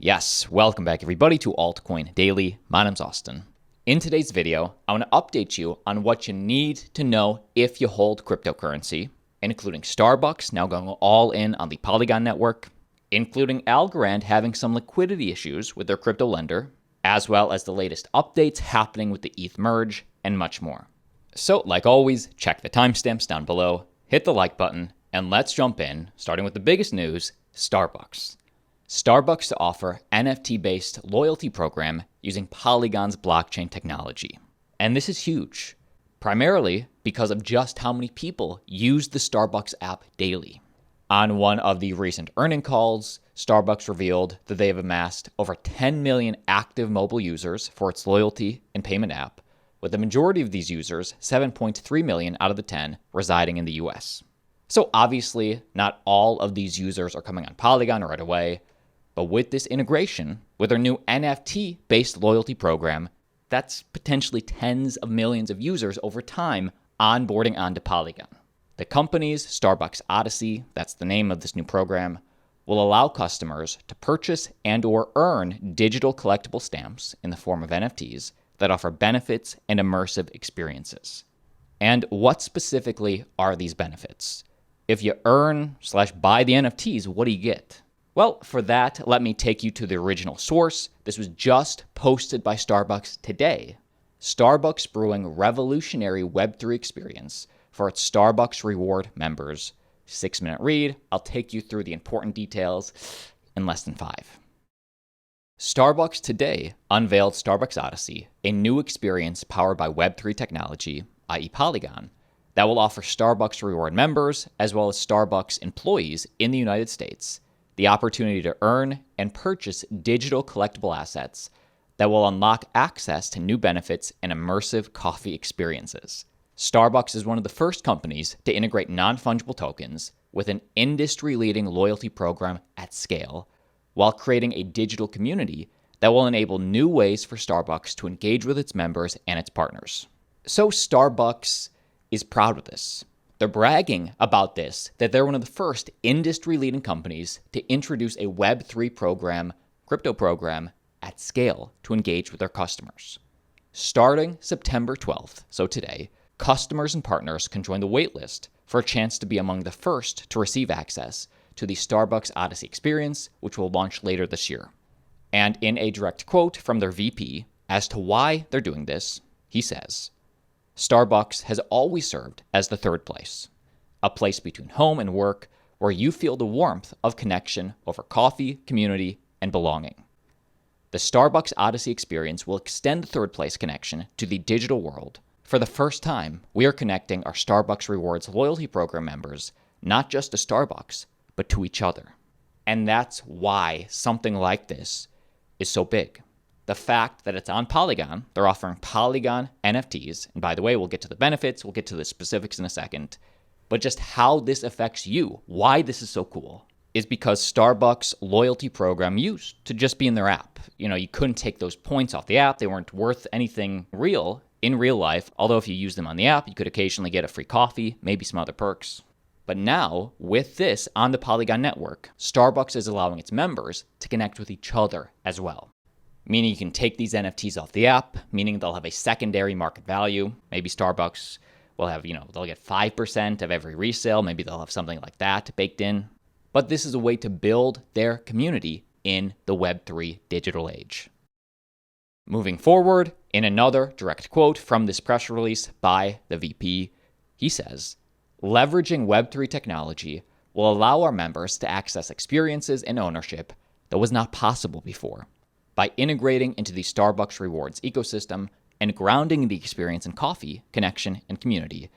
Yes, welcome back everybody to Altcoin Daily. My name's Austin. In today's video, I want to update you on what you need to know if you hold cryptocurrency, including Starbucks now going all in on the Polygon network, including Algorand having some liquidity issues with their crypto lender, as well as the latest updates happening with the ETH merge, and much more. So, like always, check the timestamps down below, hit the like button, and let's jump in, starting with the biggest news, Starbucks. Starbucks to offer NFT-based loyalty program using Polygon's blockchain technology. And this is huge, primarily because of just how many people use the Starbucks app daily. On one of the recent earnings calls, Starbucks revealed that they have amassed over 10 million active mobile users for its loyalty and payment app, with the majority of these users, 7.3 million out of the 10, residing in the US. So obviously, not all of these users are coming on Polygon right away, but with this integration, with their new NFT-based loyalty program, that's potentially tens of millions of users over time onboarding onto Polygon. The company's Starbucks Odyssey, that's the name of this new program, will allow customers to purchase and or earn digital collectible stamps in the form of NFTs that offer benefits and immersive experiences. And what specifically are these benefits? If you earn/buy the NFTs, what do you get? Well, for that, let me take you to the original source. This was just posted by Starbucks today. Starbucks brewing revolutionary Web3 experience for its Starbucks Reward members. 6-minute read. I'll take you through the important details in less than 5. Starbucks today unveiled Starbucks Odyssey, a new experience powered by Web3 technology, i.e. Polygon, that will offer Starbucks Reward members, as well as Starbucks employees in the United States, the opportunity to earn and purchase digital collectible assets that will unlock access to new benefits and immersive coffee experiences. Starbucks is one of the first companies to integrate non-fungible tokens with an industry-leading loyalty program at scale, while creating a digital community that will enable new ways for Starbucks to engage with its members and its partners. So Starbucks is proud of this. They're bragging about this, that they're one of the first industry-leading companies to introduce a Web3 program, crypto program, at scale to engage with their customers. Starting September 12th, so today, customers and partners can join the waitlist for a chance to be among the first to receive access to the Starbucks Odyssey experience, which will launch later this year. And in a direct quote from their VP as to why they're doing this, he says, Starbucks has always served as the third place, a place between home and work where you feel the warmth of connection over coffee, community, and belonging. The Starbucks Odyssey experience will extend the third place connection to the digital world. For the first time, we are connecting our Starbucks Rewards loyalty program members not just to Starbucks, but to each other. And that's why something like this is so big. The fact that it's on Polygon, they're offering Polygon NFTs, and by the way, we'll get to the benefits, we'll get to the specifics in a second, but just how this affects you, why this is so cool, is because Starbucks loyalty program used to just be in their app. You couldn't take those points off the app, they weren't worth anything real in real life, although if you use them on the app, you could occasionally get a free coffee, maybe some other perks. But now, with this on the Polygon network, Starbucks is allowing its members to connect with each other as well. Meaning you can take these NFTs off the app, meaning they'll have a secondary market value. Maybe Starbucks will have, they'll get 5% of every resale. Maybe they'll have something like that baked in. But this is a way to build their community in the Web3 digital age. Moving forward, in another direct quote from this press release by the VP, he says, leveraging Web3 technology will allow our members to access experiences and ownership that was not possible before. By integrating into the Starbucks Rewards ecosystem and grounding the experience in coffee, connection, and community,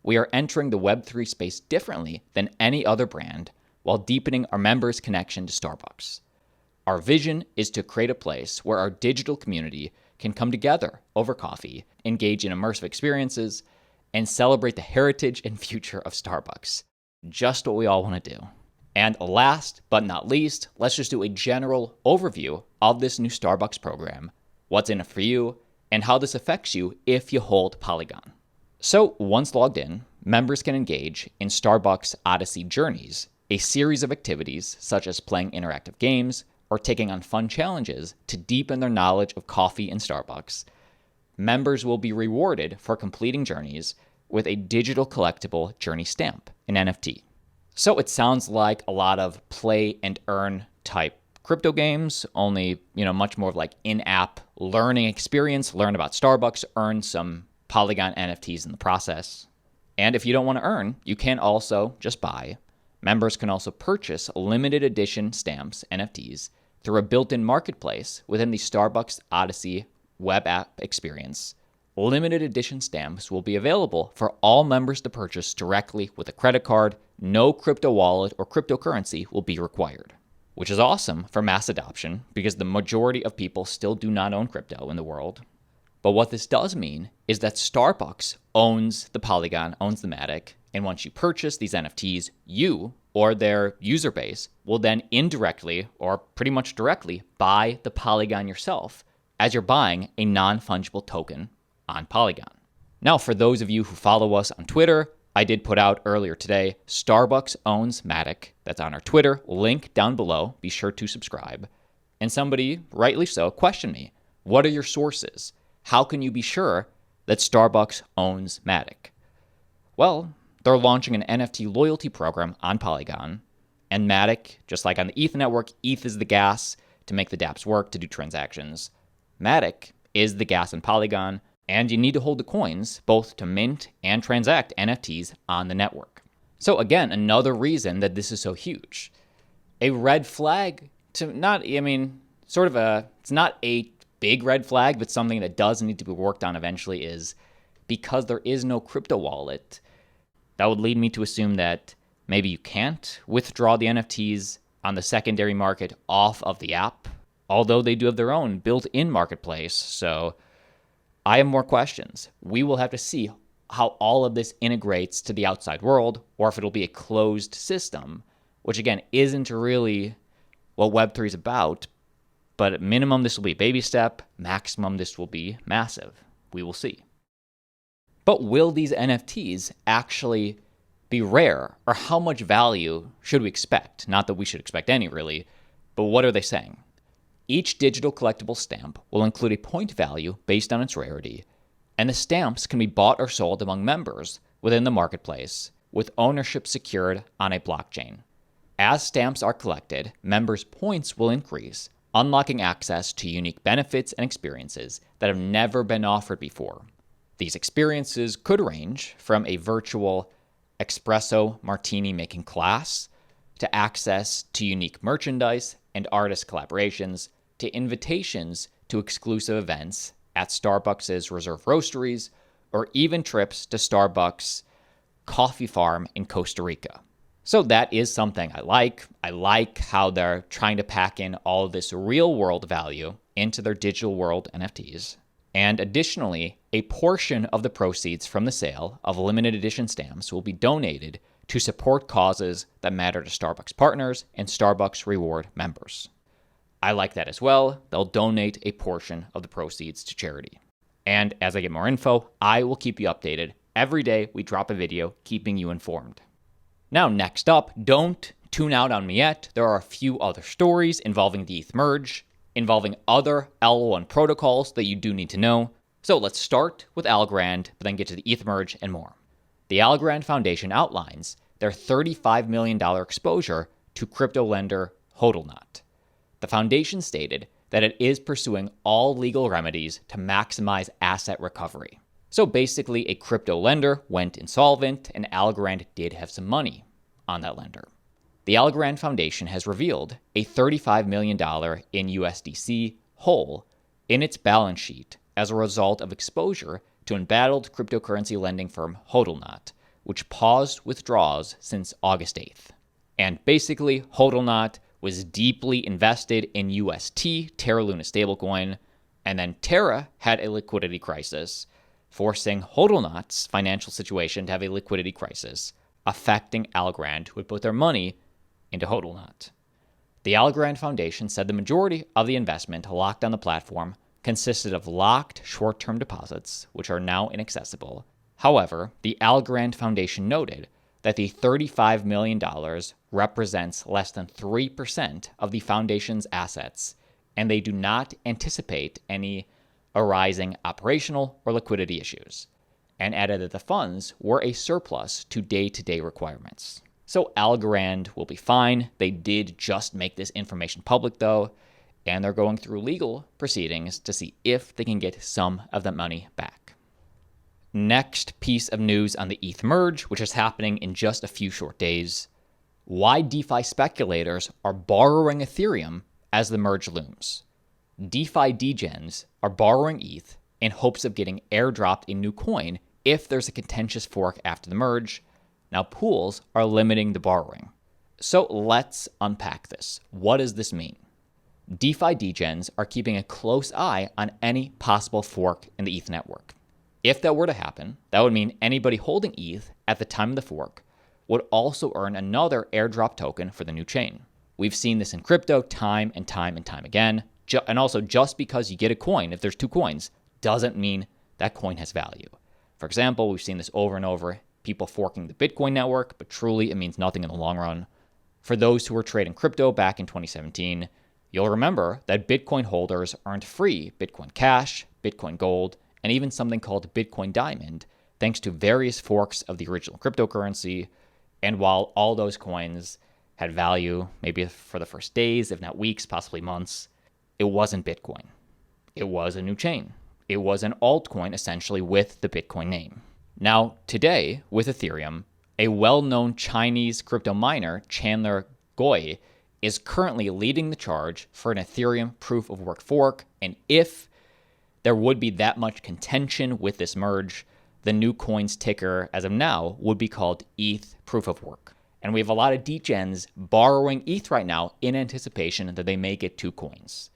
we are entering the Web3 space differently than any other brand while deepening our members' connection to Starbucks. Our vision is to create a place where our digital community can come together over coffee, engage in immersive experiences, and celebrate the heritage and future of Starbucks. Just what we all want to do. And last but not least, let's just do a general overview of this new Starbucks program, what's in it for you, and how this affects you if you hold Polygon. So once logged in, members can engage in Starbucks Odyssey Journeys, a series of activities such as playing interactive games, or taking on fun challenges to deepen their knowledge of coffee and Starbucks. Members will be rewarded for completing journeys with a digital collectible journey stamp, an NFT. So it sounds like a lot of play and earn type crypto games, only, much more of like in-app learning experience, learn about Starbucks, earn some Polygon NFTs in the process. And if you don't want to earn, you can also just buy. Members can also purchase limited edition stamps, NFTs, through a built-in marketplace within the Starbucks Odyssey web app experience. Limited edition stamps will be available for all members to purchase directly with a credit card. No crypto wallet or cryptocurrency will be required, which is awesome for mass adoption because the majority of people still do not own crypto in the world. But what this does mean is that Starbucks owns the Polygon, owns the MATIC, and once you purchase these NFTs, you or their user base will then indirectly or pretty much directly buy the Polygon yourself as you're buying a non-fungible token on Polygon. Now, for those of you who follow us on Twitter, I did put out earlier today, Starbucks owns MATIC. That's on our Twitter, link down below. Be sure to subscribe. And somebody, rightly so, questioned me. What are your sources? How can you be sure that Starbucks owns MATIC? Well, they're launching an NFT loyalty program on Polygon. And MATIC, just like on the ETH network, ETH is the gas to make the dApps work, to do transactions. MATIC is the gas in Polygon, and you need to hold the coins both to mint and transact NFTs on the network. So again, another reason that this is so huge. A red flag to it's not a big red flag, but something that does need to be worked on eventually is because there is no crypto wallet, that would lead me to assume that maybe you can't withdraw the NFTs on the secondary market off of the app, although they do have their own built-in marketplace. So I have more questions. We will have to see how all of this integrates to the outside world, or if it'll be a closed system, which again isn't really what Web3 is about. But at minimum, this will be a baby step. Maximum, this will be massive. We will see. But will these NFTs actually be rare? Or how much value should we expect? Not that we should expect any, really. But what are they saying? Each digital collectible stamp will include a point value based on its rarity, and the stamps can be bought or sold among members within the marketplace, with ownership secured on a blockchain. As stamps are collected, members' points will increase, unlocking access to unique benefits and experiences that have never been offered before. These experiences could range from a virtual espresso martini making class to access to unique merchandise and artist collaborations to invitations to exclusive events at Starbucks' Reserve Roasteries or even trips to Starbucks' coffee farm in Costa Rica. So that is something I like. I like how they're trying to pack in all of this real world value into their digital world NFTs. And additionally, a portion of the proceeds from the sale of limited edition stamps will be donated to support causes that matter to Starbucks partners and Starbucks Reward members. I like that as well. They'll donate a portion of the proceeds to charity. And as I get more info, I will keep you updated. Every day we drop a video keeping you informed. Now, next up, don't tune out on me yet. There are a few other stories involving the ETH merge, involving other L1 protocols that you do need to know. So let's start with Algorand, but then get to the ETH merge and more. The Algorand Foundation outlines their $35 million exposure to crypto lender Hodlers. The foundation stated that it is pursuing all legal remedies to maximize asset recovery. So basically, a crypto lender went insolvent, and Algorand did have some money on that lender. The Algorand Foundation has revealed a $35 million in USDC hole in its balance sheet as a result of exposure to embattled cryptocurrency lending firm Hodlers, which paused withdrawals since August 8th. And basically, Hodlers was deeply invested in UST, Terra Luna stablecoin, and then Terra had a liquidity crisis, forcing Hodlers' financial situation to have a liquidity crisis, affecting Algorand, who had put their money into Hodlers. The Algorand Foundation said the majority of the investment locked on the platform consisted of locked short-term deposits, which are now inaccessible. However, the Algorand Foundation noted that the $35 million represents less than 3% of the foundation's assets, and they do not anticipate any arising operational or liquidity issues, and added that the funds were a surplus to day-to-day requirements. So Algorand will be fine. They did just make this information public, though, and they're going through legal proceedings to see if they can get some of that money back. Next piece of news on the ETH merge, which is happening in just a few short days. Why DeFi speculators are borrowing Ethereum as the merge looms. DeFi degens are borrowing ETH in hopes of getting airdropped a new coin if there's a contentious fork after the merge. Now, pools are limiting the borrowing. So let's unpack this. What does this mean? DeFi degens are keeping a close eye on any possible fork in the ETH network. If that were to happen, that would mean anybody holding ETH at the time of the fork would also earn another airdrop token for the new chain. We've seen this in crypto time and time again. And also, just because you get a coin, if there's two coins, doesn't mean that coin has value. For example, we've seen this over and over, people forking the Bitcoin network, but truly it means nothing in the long run. For those who were trading crypto back in 2017, you'll remember that Bitcoin holders earned free Bitcoin Cash, Bitcoin Gold, and even something called Bitcoin Diamond, thanks to various forks of the original cryptocurrency. And while all those coins had value, maybe for the first days, if not weeks, possibly months, it wasn't Bitcoin. It was a new chain. It was an altcoin, essentially, with the Bitcoin name. Now, today, with Ethereum, a well-known Chinese crypto miner, Chandler Goi, is currently leading the charge for an Ethereum proof-of-work fork, and if there would be that much contention with this merge, the new coin's ticker, as of now, would be called ETH proof-of-work. And we have a lot of degens borrowing ETH right now in anticipation that they may get two coins.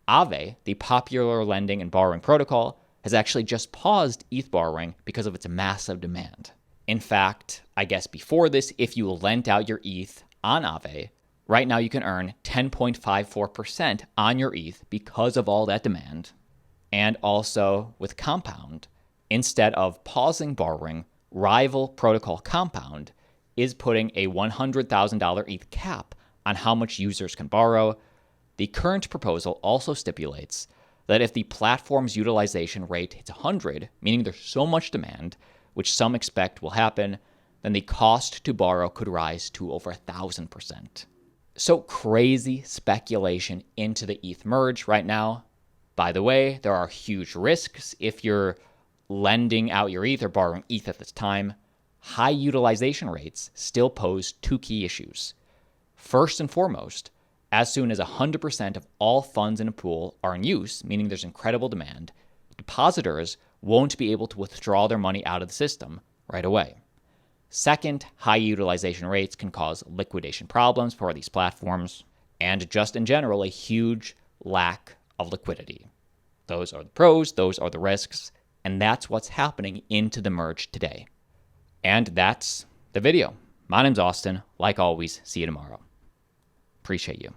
Aave, the popular lending and borrowing protocol, has actually just paused ETH borrowing because of its massive demand. In fact, I guess before this, if you lent out your ETH on Aave, right now you can earn 10.54% on your ETH because of all that demand. And also with Compound, instead of pausing borrowing, rival protocol Compound is putting a $100,000 ETH cap on how much users can borrow. The current proposal also stipulates that if the platform's utilization rate hits 100, meaning there's so much demand, which some expect will happen, then the cost to borrow could rise to over 1,000%. So crazy speculation into the ETH merge right now. By the way, there are huge risks if you're lending out your ETH or borrowing ETH at this time. High utilization rates still pose two key issues. First and foremost, as soon as 100% of all funds in a pool are in use, meaning there's incredible demand, depositors won't be able to withdraw their money out of the system right away. Second, high utilization rates can cause liquidation problems for these platforms, and just in general, a huge lack of liquidity. Those are the pros, those are the risks, and that's what's happening into the merge today. And that's the video. My name's Austin. Like always, see you tomorrow. Appreciate you.